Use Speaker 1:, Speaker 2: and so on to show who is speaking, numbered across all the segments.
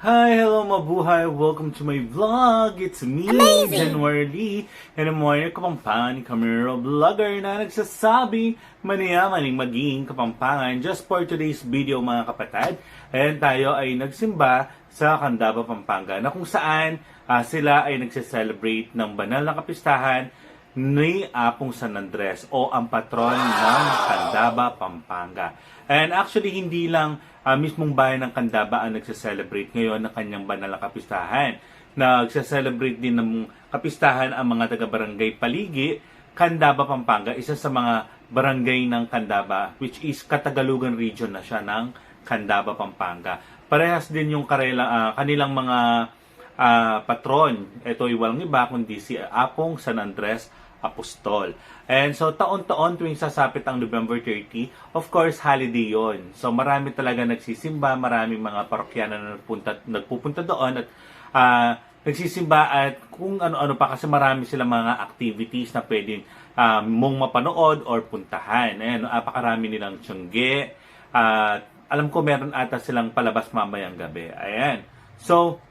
Speaker 1: Hi, hello mabuhay! Welcome to my vlog! It's me, January Lee, and I'm one Kapampangan camera vlogger na nagsasabi maniyaman maging Kapampangan. Just for today's video mga kapatid, ayan tayo ay nagsimba sa Candaba, Pampanga na kung saan sila ay nagse-celebrate ng banal na kapistahan ni Apong San Andres o ang patron ng Candaba, Pampanga. And actually, hindi lang mismong bayan ng Candaba ang nagse-celebrate ngayon ng kanyang banal na kapistahan. Nagse-celebrate din ng kapistahan ang mga taga-barangay Paligi, Candaba, Pampanga, isa sa mga barangay ng Candaba, which is Catagalugan region na siya ng Candaba, Pampanga. Parehas din yung kanilang mga patron. Ito ay walang iba kundi si Apong San Andres Apostol. And so, taon-taon tuwing sasapit ang November 30, of course, holiday yon. So, marami talaga nagsisimba, maraming mga parokyano na nagpupunta doon at nagsisimba at kung ano-ano pa kasi marami silang mga activities na pwedeng mong mapanood or puntahan. Ayan, napakarami nilang tiyangge. Alam ko meron ata silang palabas mamayang gabi. Ayan. So,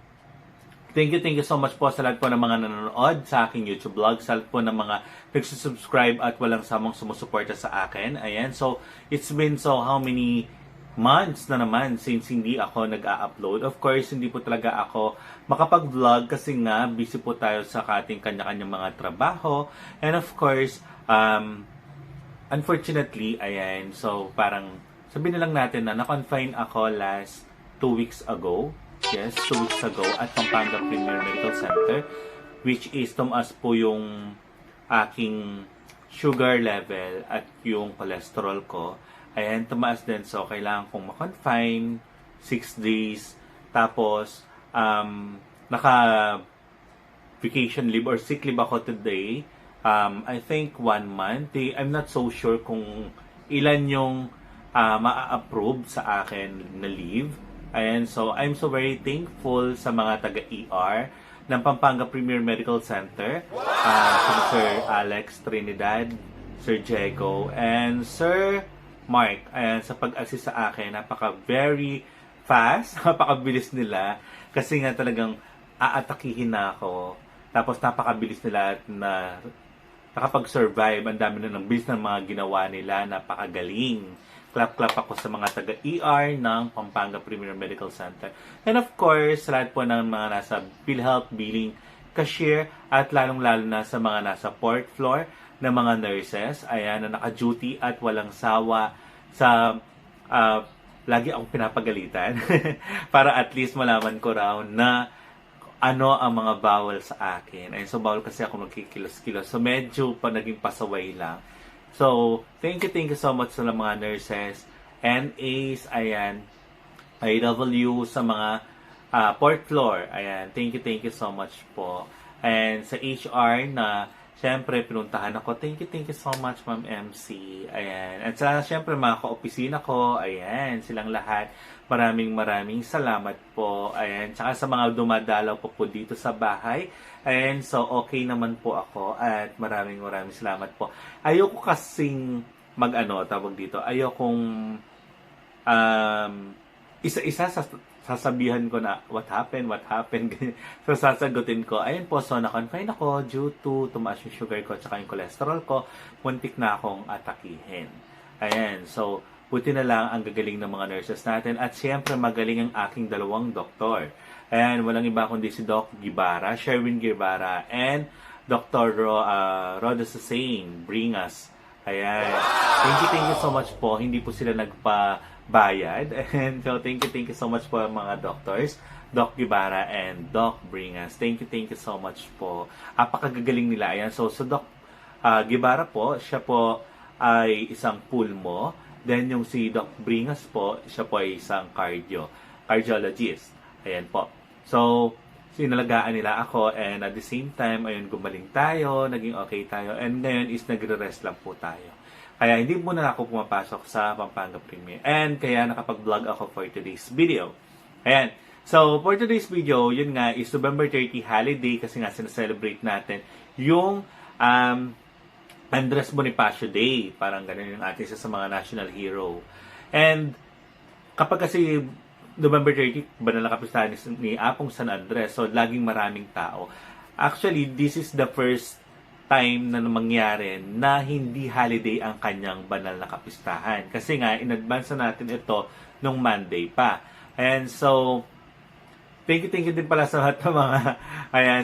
Speaker 1: thank you so much po sa lahat po ng mga nanonood sa aking YouTube vlog, sa lahat po ng mga nagsusubscribe at walang samang sumusuporta sa akin. Ayan, so it's been so how many months na naman since hindi ako nag-a-upload. Of course, hindi po talaga ako makapag-vlog kasi nga busy po tayo sa ating kanya-kanyang mga trabaho. And of course, unfortunately, ayan, so parang sabihin na lang natin na na-confine ako last 2 weeks ago. Yes, 2 weeks ago at Pampanga Premier Medical Center, which is tumaas po yung aking sugar level at yung cholesterol ko. Ayan, tumaas din. So, kailangan kong ma-confine 6 days. Tapos, naka-vacation leave or sick leave ako today. I think 1 month. I'm not so sure kung ilan yung ma-approve sa akin na leave. Ayan, so I'm so very thankful sa mga taga-ER ng Pampanga Premier Medical Center, Sir Alex Trinidad, Sir Diego, and Sir Mark. Ayan, sa pag-assist sa akin, very fast, napakabilis nila, kasi nga talagang aatakihin na ako. Tapos napakabilis nila na nakapag-survive. Ang dami na ng bilis ng mga ginawa nila, napakagaling. Clap-clap ako sa mga taga-ER ng Pampanga Premier Medical Center. And of course, sa lahat po ng mga nasa PhilHealth Billing Cashier at lalong-lalo na sa mga nasa 4th floor na mga nurses. Ayan, na naka-duty at walang sawa sa lagi akong pinapagalitan para at least malaman ko raw na ano ang mga bawal sa akin. Ayun, so bawal kasi ako magkikilos-kilos. So medyo pa naging pasaway lang. So, thank you so much sa mga nurses, NAs, ayan, IW, sa mga 4th floor, ayan, thank you so much po. And sa HR na, syempre, pinuntahan ako, thank you so much, Ma'am MC, ayan. At sa, syempre, mga ka-opisina ko, ayan, silang lahat, maraming salamat po, ayan. Tsaka sa mga dumadalaw po dito sa bahay, ayan, so okay naman po ako at maraming salamat po. Ayoko kasing tawag dito, ayokong isa-isa sasabihan ko na what happened, so sasagutin ko, ayun po, so na-confine ako due to tumaas yung sugar ko at yung cholesterol ko, muntik na akong atakihin. Ayan, so buti na lang ang gagaling ng mga nurses natin at siyempre magaling ang aking dalawang doktor. Ayan, walang iba kundi si Doc Gibara, Sherwin Gibara, and Dr. Roda Sasain, Bringas. Ayan. Thank you so much po. Hindi po sila nagpabayad. And so, thank you so much po mga doctors, Doc Gibara and Doc Bringas. Thank you so much po. Apakagagaling nila. Ayan. So Doc Gibara po, siya po ay isang pulmo. Then, yung si Doc Bringas po, siya po ay isang cardiologist. Ayan po. So, sinalagaan nila ako and at the same time, ayun, gumaling tayo, naging okay tayo, and ngayon is nagre-rest lang po tayo. Kaya hindi muna ako pumapasok sa Pampanga Premier. And kaya nakapag-vlog ako for today's video. Ayan. So, for today's video, yun nga, is November 30 holiday kasi nga sinaselebrate natin yung Andres Bonifacio Day. Parang ganun yung ating isa sa mga national hero. And kapag kasi November 30, banal na kapistahan ni Apong San Andres. So, laging maraming tao. Actually, this is the first time na mangyari na hindi holiday ang kanyang banal na kapistahan. Kasi nga, in advance na natin ito nung Monday pa. And so, thank you din pala sa lahat ng mga,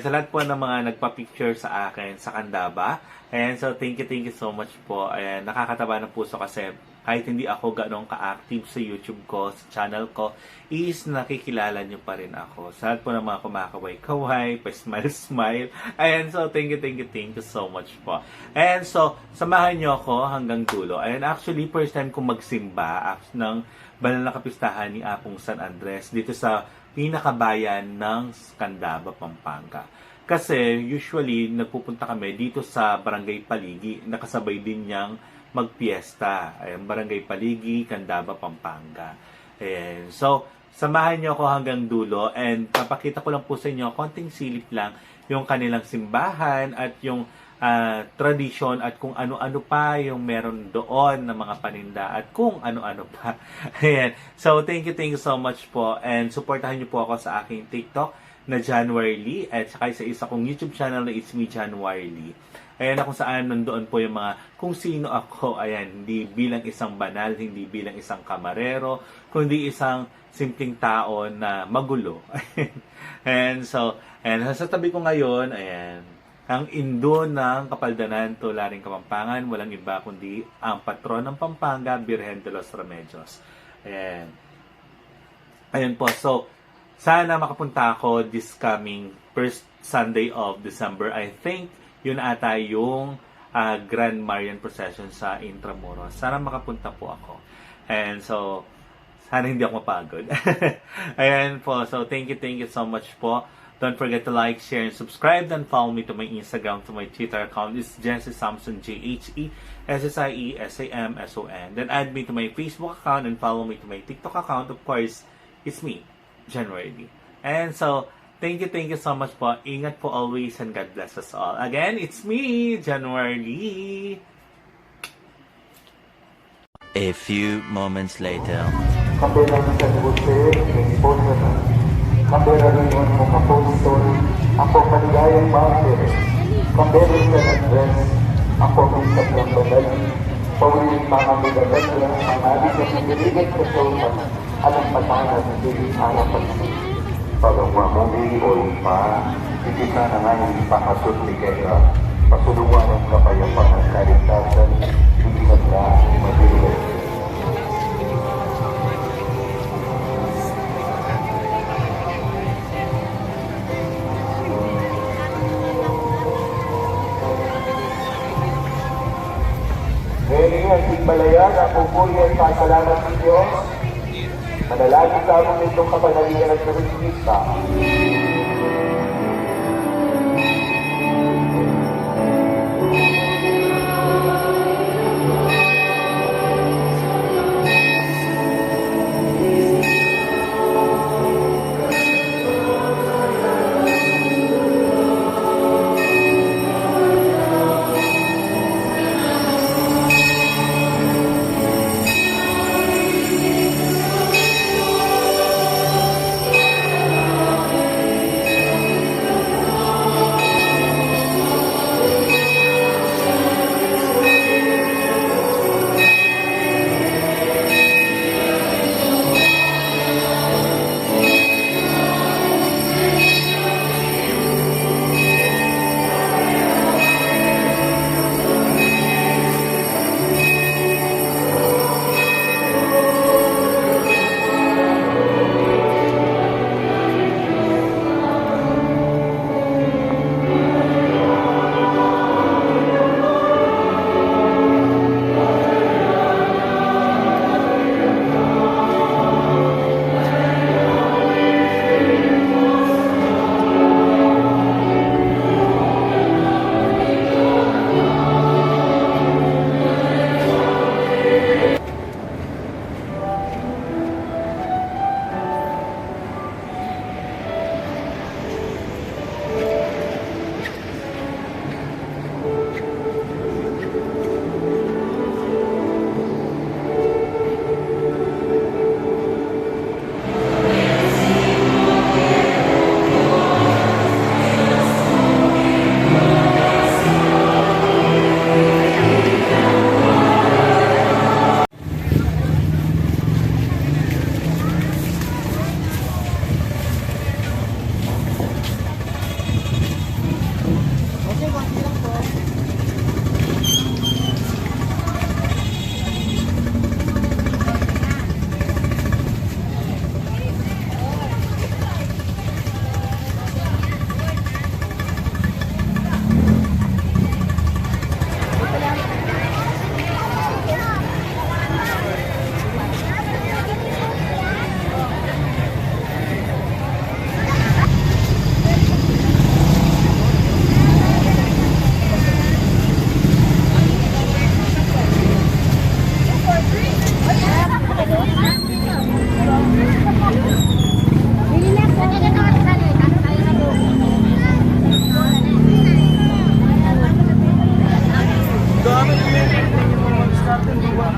Speaker 1: sa lahat po ng mga nagpa-picture sa akin sa Candaba. So thank you so much po. Nakakataba ng puso kasi kahit hindi ako ganong ka-active sa YouTube ko, sa channel ko, is nakikilala nyo pa rin ako. Sa lahat po ng mga kumakaway-kaway, pa-smile-smile. So thank you so much po. So, samahan nyo ako hanggang dulo. Actually, first time kong magsimba ng banal na kapistahan ni Apong San Andres dito sa pinakabayan ng Candaba, Pampanga. Kasi usually nagpupunta kami dito sa Barangay Paligi, nakasabay din niyang magpiesta. Barangay Paligi, Candaba, Pampanga. So, samahan niyo ako hanggang dulo and papakita ko lang po sa inyo konting silip lang yung kanilang simbahan at yung tradition at kung ano-ano pa yung meron doon na mga paninda at kung ano-ano pa. So, thank you so much po and supportahan niyo po ako sa aking TikTok na January Lee at saka sa isa kong YouTube channel na It's Me January Lee. Na kung saan nandoon po yung mga kung sino ako, hindi bilang isang banal, hindi bilang isang kamarero, kundi isang simpleng tao na magulo. So, sa tabi ko ngayon, ang indo ng Kapaldanan, Tularing Kapampangan, walang iba kundi ang patron ng Pampanga, Birhen de los Remedios. Ayan po. So, sana makapunta ako this coming first Sunday of December. I think yun ata yung Grand Marian Procession sa Intramuros. Sana makapunta po ako. So, sana hindi ako mapagod. Ayan po. So, thank you so much po. Don't forget to like, share, and subscribe. Then follow me to my Instagram, to my Twitter account. It's Jesse Samson, JHESSIESAMSON. Then add me to my Facebook account and follow me to my TikTok account. Of course, it's me, January. So, thank you so much po. Ingat po always and God bless us all. Again, it's me, January.
Speaker 2: A few moments later.
Speaker 3: Kambera rin mo kapostol, ako maligayang master. Kambera sa nagres, ako minsan ng banal. Pawiling mga midalag lang, ang aling na piniligan sa sulman, alang patangan ng hindi harapan. Pagang mamuli o ipa, hindi na ngayon ipakasot ni Kera, pasulungan ang kapayapang kaligtasan, hindi na madilis. Ngayon, Balayan, ang pupuli at pasalamat ng Diyos. Manalangin sa among itong kapanaligan at karismista.
Speaker 4: namin, pinipit din yung mga diskarte, di ba?